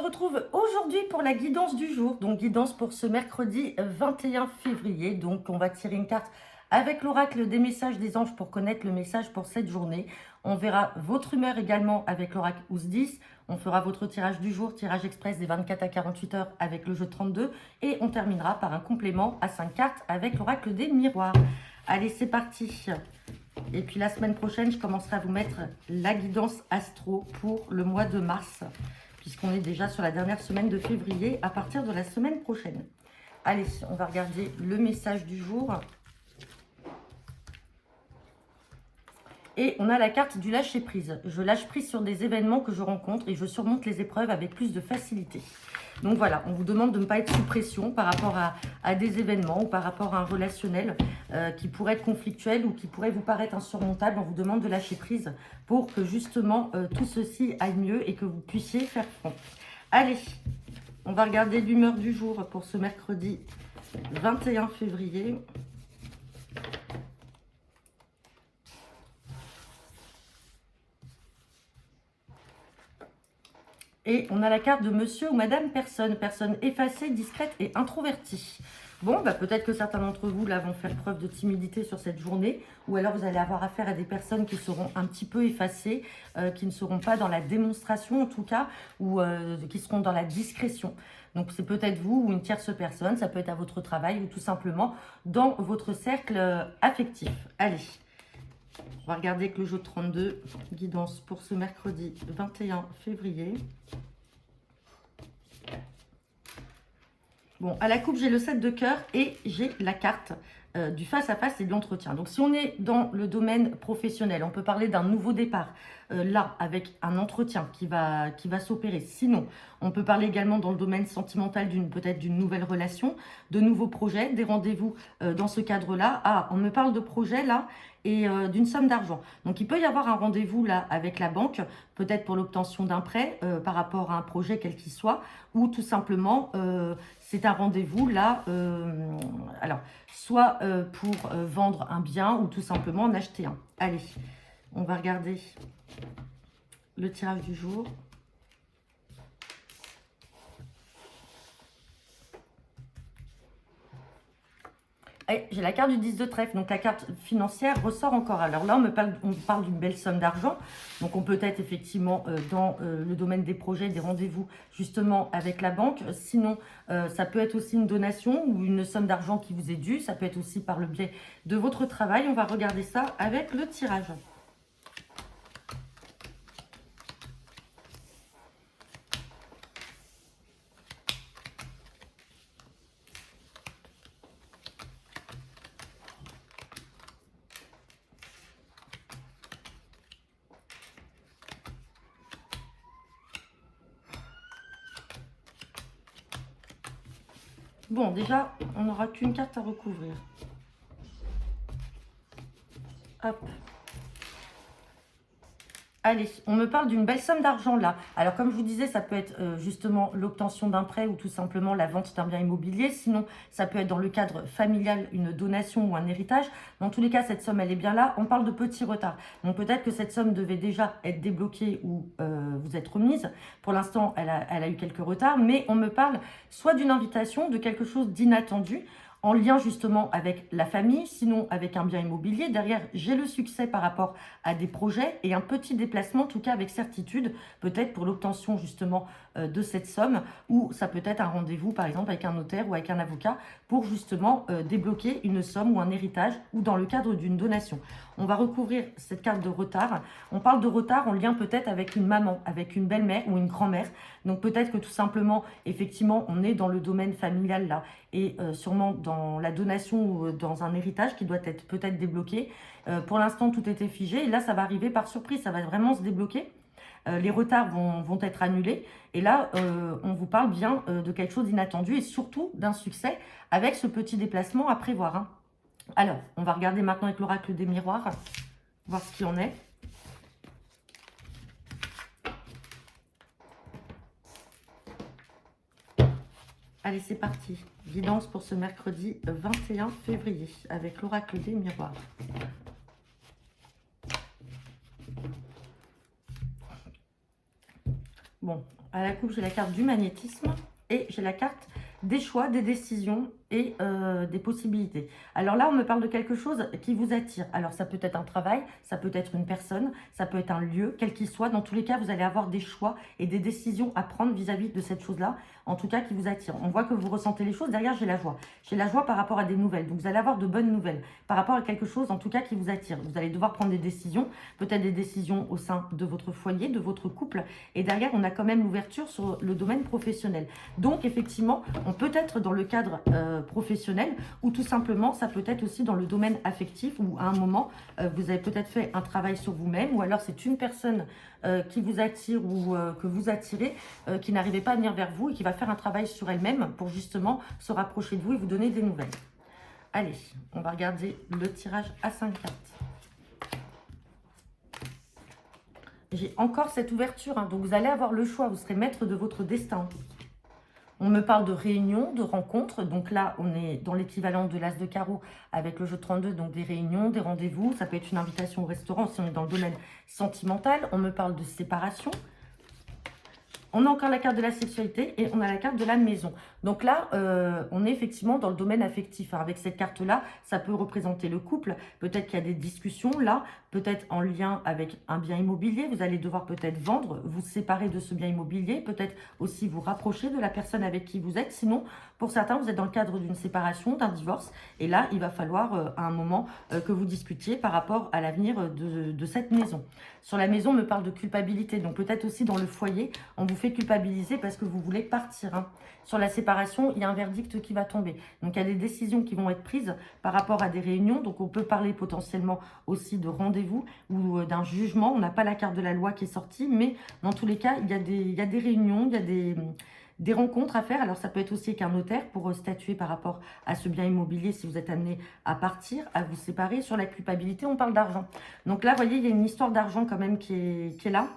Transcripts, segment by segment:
retrouve aujourd'hui pour la guidance du jour. Donc guidance pour ce mercredi 21 février. Donc on va tirer une carte avec l'oracle des messages des anges pour connaître le message pour cette journée. On verra votre humeur également avec l'oracle Ous-10. On fera votre tirage du jour, tirage express des 24 à 48 heures avec le jeu de 32. Et on terminera par un complément à 5 cartes avec l'oracle des miroirs. Allez, c'est parti. Et puis la semaine prochaine, je commencerai à vous mettre la guidance astro pour le mois de mars, puisqu'on est déjà sur la dernière semaine de février à partir de la semaine prochaine. Allez, on va regarder le message du jour. Et on a la carte du lâcher prise. Je lâche prise sur des événements que je rencontre et je surmonte les épreuves avec plus de facilité. Donc voilà, on vous demande de ne pas être sous pression par rapport à des événements ou par rapport à un relationnel qui pourrait être conflictuel ou qui pourrait vous paraître insurmontable. On vous demande de lâcher prise pour que justement tout ceci aille mieux et que vous puissiez faire front. Allez, on va regarder l'humeur du jour pour ce mercredi 21 février. Et on a la carte de monsieur ou madame personne. Personne effacée, discrète et introvertie. Bon, bah peut-être que certains d'entre vous là vont faire preuve de timidité sur cette journée. Ou alors vous allez avoir affaire à des personnes qui seront un petit peu effacées, qui ne seront pas dans la démonstration en tout cas, ou qui seront dans la discrétion. Donc c'est peut-être vous ou une tierce personne, ça peut être à votre travail ou tout simplement dans votre cercle affectif. Allez, on va regarder avec le jeu de 32, guidance pour ce mercredi 21 février. Bon, à la coupe, j'ai le 7 de cœur et j'ai la carte du face-à-face et de l'entretien. Donc, si on est dans le domaine professionnel, on peut parler d'un nouveau départ, là, avec un entretien qui va s'opérer. Sinon, on peut parler également dans le domaine sentimental peut-être d'une nouvelle relation, de nouveaux projets, des rendez-vous dans ce cadre-là. Ah, on me parle de projets, là, et d'une somme d'argent. Donc, il peut y avoir un rendez-vous, là, avec la banque, peut-être pour l'obtention d'un prêt par rapport à un projet quel qu'il soit, ou tout simplement... c'est un rendez-vous là, alors, soit pour vendre un bien ou tout simplement en acheter un. Allez, on va regarder le tirage du jour. J'ai la carte du 10 de trèfle, donc la carte financière ressort encore. Alors là, on parle d'une belle somme d'argent. Donc on peut être effectivement dans le domaine des projets, des rendez-vous justement avec la banque. Sinon, ça peut être aussi une donation ou une somme d'argent qui vous est due. Ça peut être aussi par le biais de votre travail. On va regarder ça avec le tirage. Bon, déjà, on n'aura qu'une carte à recouvrir. Hop. Allez, on me parle d'une belle somme d'argent là. Alors comme je vous disais, ça peut être justement l'obtention d'un prêt ou tout simplement la vente d'un bien immobilier. Sinon, ça peut être dans le cadre familial, une donation ou un héritage. Dans tous les cas, cette somme, elle est bien là. On parle de petits retards. Donc peut-être que cette somme devait déjà être débloquée ou vous être remise. Pour l'instant, elle a eu quelques retards. Mais on me parle soit d'une invitation, de quelque chose d'inattendu, en lien justement avec la famille, sinon avec un bien immobilier. Derrière, j'ai le succès par rapport à des projets et un petit déplacement, en tout cas avec certitude, peut-être pour l'obtention justement de cette somme, ou ça peut être un rendez-vous par exemple avec un notaire ou avec un avocat pour justement débloquer une somme ou un héritage ou dans le cadre d'une donation. On va recouvrir cette carte de retard. On parle de retard en lien peut-être avec une maman, avec une belle-mère ou une grand-mère. Donc peut-être que tout simplement, effectivement, on est dans le domaine familial là et sûrement dans la donation ou dans un héritage qui doit être peut-être débloqué. Pour l'instant, tout était figé et là, ça va arriver par surprise, ça va vraiment se débloquer. Les retards vont être annulés. Et là, on vous parle bien de quelque chose d'inattendu et surtout d'un succès avec ce petit déplacement à prévoir. Hein. Alors, on va regarder maintenant avec l'oracle des miroirs, voir ce qu'il en est. Allez, c'est parti. Guidance pour ce mercredi 21 février avec l'oracle des miroirs. Bon, À la coupe, j'ai la carte du magnétisme et j'ai la carte des choix, des décisions et des possibilités. Alors là, on me parle de quelque chose qui vous attire. Alors ça peut être un travail, ça peut être une personne, ça peut être un lieu, quel qu'il soit. Dans tous les cas, vous allez avoir des choix et des décisions à prendre vis-à-vis de cette chose-là, en tout cas qui vous attire. On voit que vous ressentez les choses. Derrière, j'ai la joie. J'ai la joie par rapport à des nouvelles. Donc vous allez avoir de bonnes nouvelles par rapport à quelque chose, en tout cas, qui vous attire. Vous allez devoir prendre des décisions, peut-être des décisions au sein de votre foyer, de votre couple. Et derrière, on a quand même l'ouverture sur le domaine professionnel. Donc effectivement, on peut être dans le cadre professionnel ou tout simplement, ça peut être aussi dans le domaine affectif où à un moment, vous avez peut-être fait un travail sur vous-même ou alors c'est une personne qui vous attire ou que vous attirez qui n'arrivait pas à venir vers vous et qui va faire un travail sur elle-même pour justement se rapprocher de vous et vous donner des nouvelles. Allez, on va regarder le tirage à 5 cartes. J'ai encore cette ouverture, hein, donc vous allez avoir le choix, vous serez maître de votre destin. On me parle de réunions, de rencontres. Donc là, on est dans l'équivalent de l'As de carreau avec le jeu 32. Donc des réunions, des rendez-vous. Ça peut être une invitation au restaurant si on est dans le domaine sentimental. On me parle de séparation. On a encore la carte de la sexualité et on a la carte de la maison. Donc là, on est effectivement dans le domaine affectif. Avec cette carte-là, ça peut représenter le couple. Peut-être qu'il y a des discussions là, peut-être en lien avec un bien immobilier. Vous allez devoir peut-être vendre, vous séparer de ce bien immobilier. Peut-être aussi vous rapprocher de la personne avec qui vous êtes. Sinon, pour certains, vous êtes dans le cadre d'une séparation, d'un divorce. Et là, il va falloir à un moment que vous discutiez par rapport à l'avenir de cette maison. Sur la maison, on me parle de culpabilité. Donc peut-être aussi dans le foyer, on vous fait culpabiliser parce que vous voulez partir. Hein. Sur la séparation, il y a un verdict qui va tomber. Donc il y a des décisions qui vont être prises par rapport à des réunions. Donc on peut parler potentiellement aussi de rendez-vous ou d'un jugement. On n'a pas la carte de la loi qui est sortie, mais dans tous les cas, il y a des réunions, il y a des rencontres à faire. Alors, ça peut être aussi avec un notaire pour statuer par rapport à ce bien immobilier si vous êtes amené à partir, à vous séparer. Sur la culpabilité, on parle d'argent. Donc là, vous voyez, il y a une histoire d'argent quand même qui est là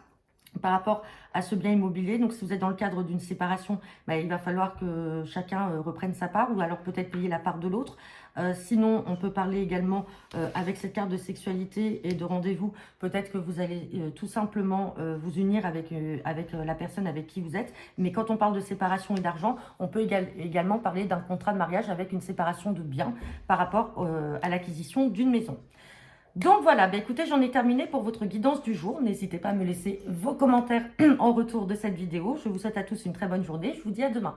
par rapport à ce bien immobilier. Donc, si vous êtes dans le cadre d'une séparation, bah, il va falloir que chacun reprenne sa part ou alors peut-être payer la part de l'autre. Sinon, on peut parler également avec cette carte de sexualité et de rendez-vous. Peut-être que vous allez tout simplement vous unir avec la personne avec qui vous êtes. Mais quand on parle de séparation et d'argent, on peut également parler d'un contrat de mariage avec une séparation de biens par rapport à l'acquisition d'une maison. Donc voilà, bah écoutez, j'en ai terminé pour votre guidance du jour. N'hésitez pas à me laisser vos commentaires en retour de cette vidéo. Je vous souhaite à tous une très bonne journée. Je vous dis à demain.